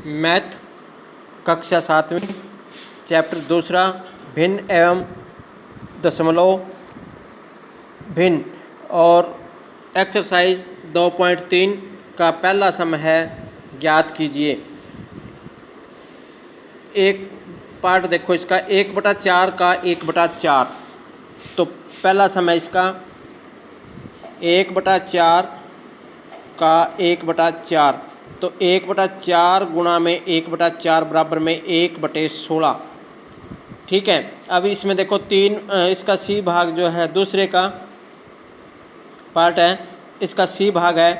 Math कक्षा 7वीं chapter दूसरा भिन्न एवं दशमलव भिन्न और एक्सरसाइज 2.3 का पहला सम है ज्ञात कीजिए। एक पार्ट देखो इसका 1/4 का 1/4। तो पहला सम है इसका 1/4 का 1/4। तो 1/4 गुणा में 1/4 बराबर में 1/16। ठीक है। अब इसमें देखो इसका सी भाग जो है दूसरे का पार्ट है, इसका सी भाग है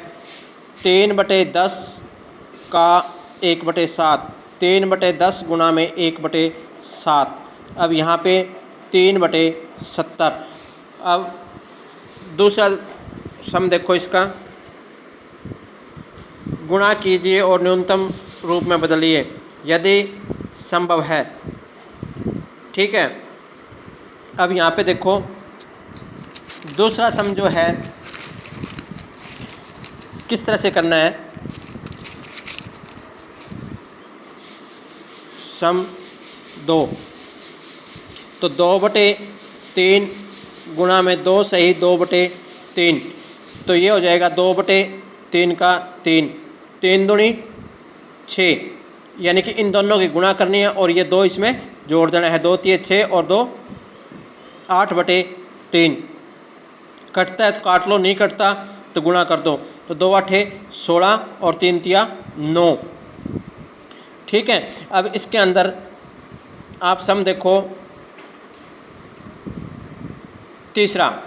3/10 का 1/7। 3/10 गुणा में 1/7। अब यहाँ पे 3/70। अब दूसरा सम देखो इसका गुणा कीजिए और न्यूनतम रूप में बदलिए यदि संभव है। ठीक है। अब यहाँ पे देखो दूसरा सम जो है किस तरह से करना है। सम 2 तो 2/3 गुणा में 2 सही 2/3। तो ये हो जाएगा 2/3 का 3। 3 दूनी 6, यानी कि इन दोनों की गुणा करनी है और ये 2 इसमें जोड़ देना है। 2 3 6 और 2 8/3। कटता है तो काट लो, नहीं कटता तो गुणा कर दो। तो 2 8 16 और 3 3 9। ठीक है। अब इसके अंदर आप सम देखो तीसरा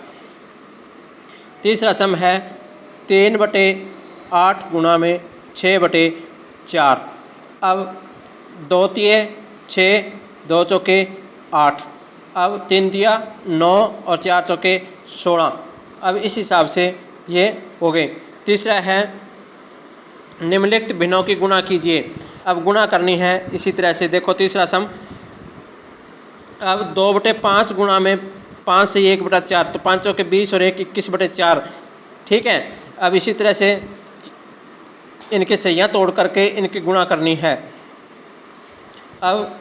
सम है 3/8 गुणा में 6/4। अब 2 3 6 2 चौके 8। अब 3 3 9 और 4 चौके 16। अब इस हिसाब से ये हो गए। तीसरा है निम्नलिखित भिन्नों की गुणा कीजिए। अब गुणा करनी है इसी तरह से। देखो तीसरा सम अब 2/5 गुणा में 5 से 1/4। तो 5 चौके 20 और 1 21/4। ठीक है। अब इसी तरह से इनके सहियाँ तोड़ करके इनकी गुणा करनी है। अब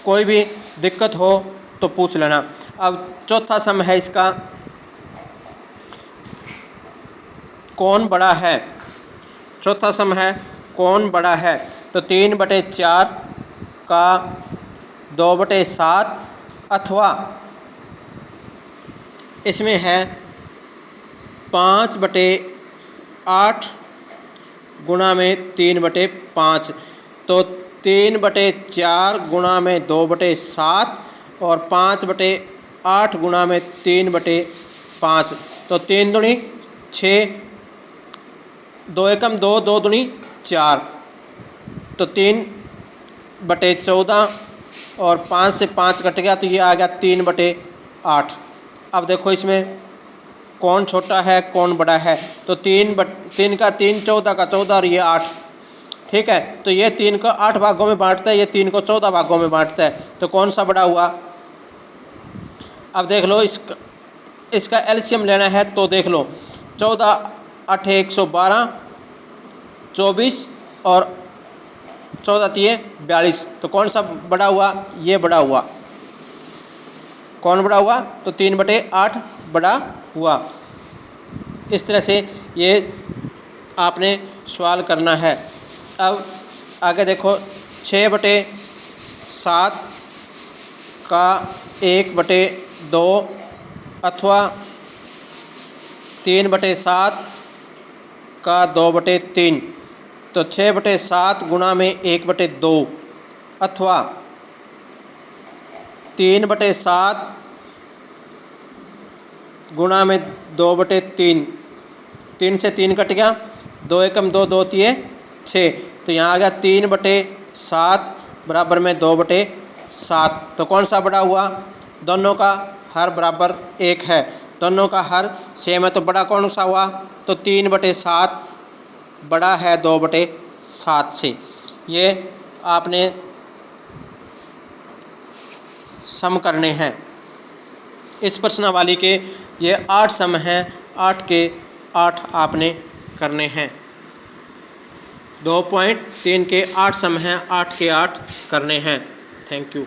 कोई भी दिक्कत हो तो पूछ लेना। अब चौथा सम है इसका कौन बड़ा है। चौथा सम है कौन बड़ा है। तो 3/4 का 2/7 अथवा इसमें है 5/8 गुणा में 3/5। तो 3/4 गुणा में 2/7 और 5/8 गुणा में 3/5। तो 3 दूनी 6, 2 एकम 2, 2 दूनी 4। तो 3/14 और 5 से 5 कट गया तो ये आ गया 3/8। अब देखो इसमें कौन छोटा है कौन बड़ा है। तो 3 का 3 14 का 14 और ये 8। ठीक है। तो ये 3 को 8 भागों में बांटता है, ये 3 को 14 भागों में बांटता है। तो कौन सा बड़ा हुआ। अब देख लो इसका एलसीएम लेना है तो देख लो 14 8 112 24 और 14 3 42। तो कौन सा बड़ा हुआ, ये बड़ा हुआ। कौन बड़ा हुआ। तो 3/8 बड़ा हुआ। इस तरह से ये आपने सवाल करना है। अब आगे देखो 6/7 का 1/2 अथवा 3/7 का 2/3। तो 6/7 गुणा में 1/2 अथवा 3/7 गुणा में 2/3। 3 से 3 कट गया, 2 एकम 2, 2 3 6। तो यहाँ आ गया 3/7 बराबर में 2/7। तो कौन सा बड़ा हुआ। दोनों का हर बराबर 1 है, दोनों का हर सेम है। तो बड़ा कौन सा हुआ। तो 3/7 बड़ा है 2/7 से। ये आपने सम करने हैं। इस प्रश्नावली के ये 8 सम हैं। 8 के 8 आपने करने हैं। 2 पॉइंट 3 के 8 सम हैं, 8 के 8 करने हैं। Thank you.